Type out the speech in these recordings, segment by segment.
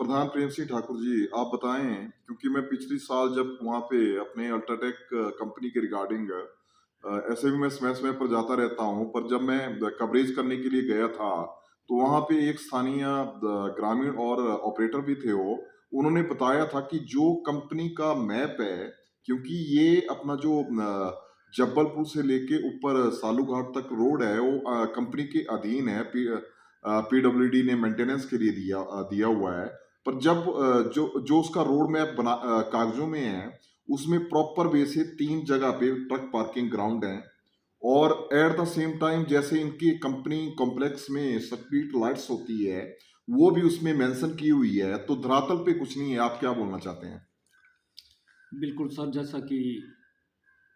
प्रधान प्रेम सिंह ठाकुर जी, आप बताएँ क्योंकि मैं पिछली साल जब वहाँ पे अपने अल्ट्राटेक कंपनी के रिगार्डिंग ऐसे भी मैं समय-समय पर जाता रहता हूँ, पर जब मैं कवरेज करने के लिए गया था, तो वहाँ पे एक स्थानीय ग्रामीण और ऑपरेटर भी थे वो, उन्होंने बताया था कि जो कंपनी का मैप है, क्योंकि ये अपना जो जब्बलपुर से लेके ऊपर सालूघाट तक रोड है, वो कंपनी के अधीन है, पीडब्ल्यूडी ने मेंटेनेंस के लिए दिया हुआ है। पर जब जो जो उसका रोड मैप कागजों में है, उसमें प्रॉपर वे से 3 जगह पे ट्रक पार्किंग ग्राउंड हैं और एट द सेम टाइम जैसे इनकी कंपनी कॉम्प्लेक्स में स्ट्रीट लाइट्स होती है, वो भी उसमें मेंशन की हुई है, तो धरातल पे कुछ नहीं है। आप क्या बोलना चाहते हैं? बिल्कुल सर, जैसा कि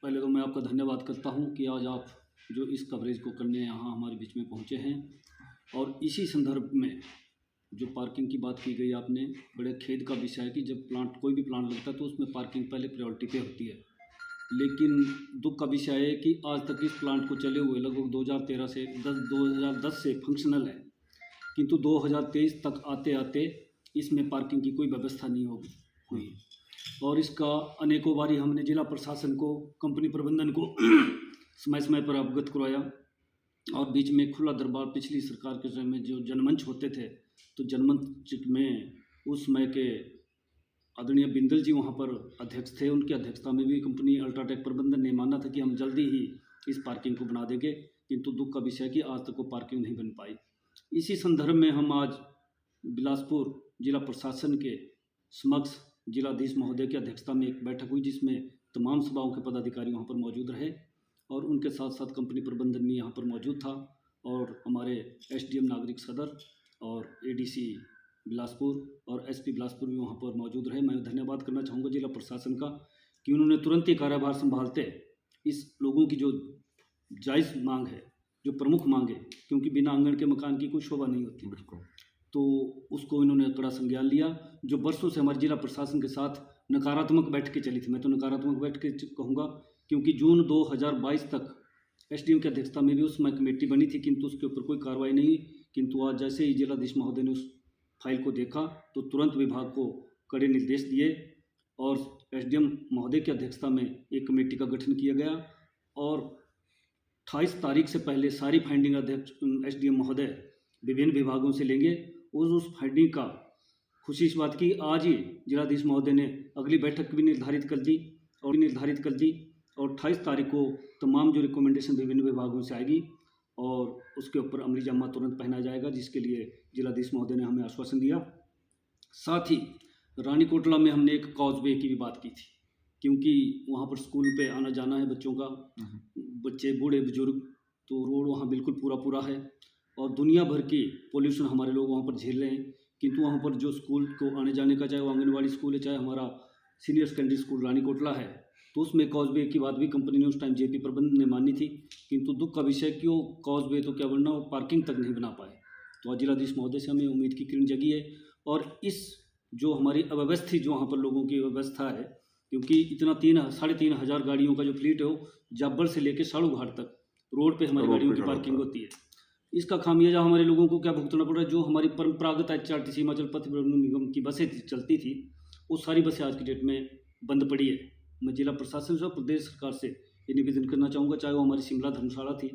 पहले तो मैं आपका धन्यवाद करता हूं कि आज आप जो इस कवरेज को करने यहाँ हमारे बीच में पहुँचे हैं। और इसी संदर्भ में जो पार्किंग की बात की गई आपने, बड़े खेद का विषय है कि जब कोई भी प्लांट लगता है तो उसमें पार्किंग पहले प्रायोरिटी पे होती है। लेकिन दुख का विषय है कि आज तक इस प्लांट को चले हुए लगभग 2010 से फंक्शनल है, किंतु 2023 तक आते आते इसमें पार्किंग की कोई व्यवस्था नहीं हुई। और इसका अनेकों बारी हमने जिला प्रशासन को, कंपनी प्रबंधन को समय समय पर अवगत करवाया। और बीच में खुला दरबार पिछली सरकार के समय में जो जनमंच होते थे, तो जनमंच में उस समय के आदरणीय बिंदल जी वहाँ पर अध्यक्ष थे, उनकी अध्यक्षता में भी कंपनी अल्ट्राटेक प्रबंधन ने माना था कि हम जल्दी ही इस पार्किंग को बना देंगे, किंतु दुख का विषय है कि आज तक वो पार्किंग नहीं बन पाई। इसी संदर्भ में हम आज बिलासपुर जिला प्रशासन के समक्ष जिलाधीश महोदय की अध्यक्षता में एक बैठक हुई, जिसमें तमाम सभाओं के पदाधिकारी वहाँ पर मौजूद रहे और उनके साथ साथ कंपनी प्रबंधन भी यहाँ पर मौजूद था और हमारे एसडीएम नागरिक सदर और एडीसी बिलासपुर और एसपी बिलासपुर भी वहाँ पर मौजूद रहे। मैं धन्यवाद करना चाहूँगा जिला प्रशासन का कि उन्होंने तुरंत ही कार्यभार संभालते इस लोगों की जो जायज़ मांग है, जो प्रमुख मांग है, क्योंकि बिना आंगन के मकान की कोई शोभा नहीं होती, बिल्कुल। तो उसको इन्होंने कड़ा संज्ञान लिया। जो वर्षों से हमारे जिला प्रशासन के साथ नकारात्मक बैठकें चली थी, मैं तो नकारात्मक बैठकें कहूँगा, क्योंकि जून 2022 तक एसडीएम की अध्यक्षता में भी उस समय कमेटी बनी थी, किंतु उसके ऊपर कोई कार्रवाई नहीं। किंतु आज जैसे ही जिलाधीश महोदय ने उस फाइल को देखा तो तुरंत विभाग को कड़े निर्देश दिए और एसडीएम महोदय की अध्यक्षता में एक कमेटी का गठन किया गया और 28 तारीख से पहले सारी फाइंडिंग अध्यक्ष एसडीएम महोदय विभिन्न विभागों से लेंगे। उस फाइंडिंग का खुशी इस बात की आज ही जिलाधीश महोदय ने अगली बैठक भी निर्धारित कर दी और 28 तारीख को तमाम जो रिकमेंडेशन विभिन्न विभागों से आएगी और उसके ऊपर अमली जामा तुरंत पहना जाएगा, जिसके लिए जिलाधीश महोदय ने हमें आश्वासन दिया। साथ ही रानी कोटला में हमने एक कॉजवे की भी बात की थी, क्योंकि वहाँ पर स्कूल पे आना जाना है बच्चों का, बच्चे बूढ़े बुजुर्ग, तो रोड वहाँ बिल्कुल पूरा है और दुनिया भर की पोल्यूशन हमारे लोग वहाँ पर झेल रहे हैं। किंतु वहाँ पर जो स्कूल को आने जाने का, चाहे वो आंगनबाड़ी स्कूल है, चाहे हमारा सीनियर सेकेंडरी स्कूल रानी कोटला है, तो उसमें कॉजवे की बात भी कंपनी ने उस टाइम जेपी प्रबंधन ने मानी थी। किंतु दुख का विषय कि वो कॉजवे तो क्या बोलना, वो पार्किंग तक नहीं बना पाए। तो आज जिलाधीश महोदय से हमें उम्मीद की किरण जगी है और इस जो हमारी अव्यवस्थित जो वहाँ पर लोगों की व्यवस्था है, क्योंकि इतना 3,500 गाड़ियों का जो फ्लीट है वो जाब्बर से लेकर सालूघाट तक रोड पे हमारी गाड़ियों की पार्किंग होती है। इसका खामियाजा हमारे लोगों को क्या भुगतना पड़ रहा है? जो हमारी परंपरागत एचआरटीसी हिमाचल पथ परिवहन निगम की बसें चलती थी, वो सारी बसें आज की डेट में बंद पड़ी है। मैं जिला प्रशासन से और प्रदेश सरकार से ये निवेदन करना चाहूँगा, चाहे वो हमारी शिमला धर्मशाला थी,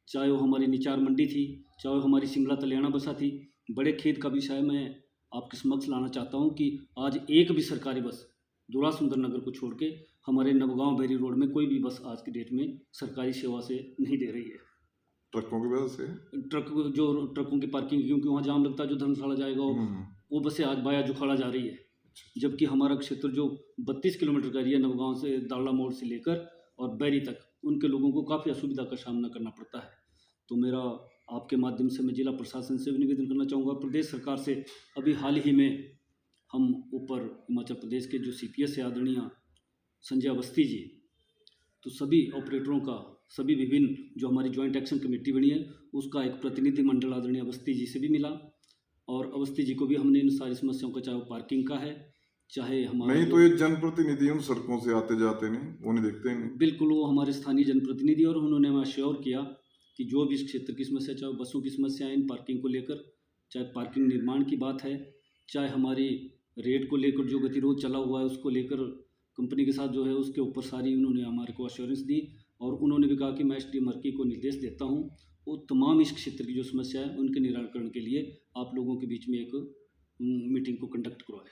चाहे वो हमारी निचार मंडी थी, चाहे वो हमारी शिमला तलियाना बसा थी, बड़े खेद का विषय मैं आपके समक्ष लाना चाहता हूँ कि आज एक भी सरकारी बस दूरा सुंदर नगर को छोड़ के हमारे नवगांव बैरी रोड में कोई भी बस आज की डेट में सरकारी सेवा से नहीं दे रही है। ट्रकों की वजह से? ट्रकों की पार्किंग, क्योंकि वहाँ जाम लगता है, जो धर्मशाला जाएगा वो बसें आज बाया जुखाड़ा जा रही है। जबकि हमारा क्षेत्र जो 32 किलोमीटर का एरिया, नवगांव से दाड़ला मोड़ से लेकर और बैरी तक, उनके लोगों को काफ़ी असुविधा का सामना करना पड़ता है। तो मेरा आपके माध्यम से मैं जिला प्रशासन से भी निवेदन करना चाहूँगा, प्रदेश सरकार से। अभी हाल ही में हम ऊपर हिमाचल प्रदेश के जो सीपीएस है आदरणीय संजय अवस्थी जी, तो सभी ऑपरेटरों का, सभी विभिन्न जो हमारी ज्वाइंट एक्शन कमेटी बनी है, उसका एक प्रतिनिधि मंडल आदरणीय अवस्थी जी से भी मिला और अवस्थी जी को भी हमने इन सारी समस्याओं का, चाहे वो पार्किंग का है, चाहे हमारा नहीं तो ये जनप्रतिनिधि उन सड़कों से आते जाते नहीं, वो नहीं देखते नहीं। बिल्कुल, वो हमारे स्थानीय जनप्रतिनिधि और उन्होंने हमें अश्योर किया कि जो भी इस क्षेत्र की समस्या, चाहे बसों की समस्या है इन पार्किंग को लेकर, चाहे पार्किंग निर्माण की बात है, चाहे हमारी रेट को लेकर जो गतिरोध चला हुआ है उसको लेकर कंपनी के साथ जो है उसके ऊपर सारी उन्होंने हमारे को अश्योरेंस दी। और उन्होंने भी कहा कि मैं एसडीएम हरकी को निर्देश देता हूँ वो तमाम इस क्षेत्र की जो समस्या है उनके निराकरण के लिए आप लोगों के बीच में एक मीटिंग को कंडक्ट करवाए।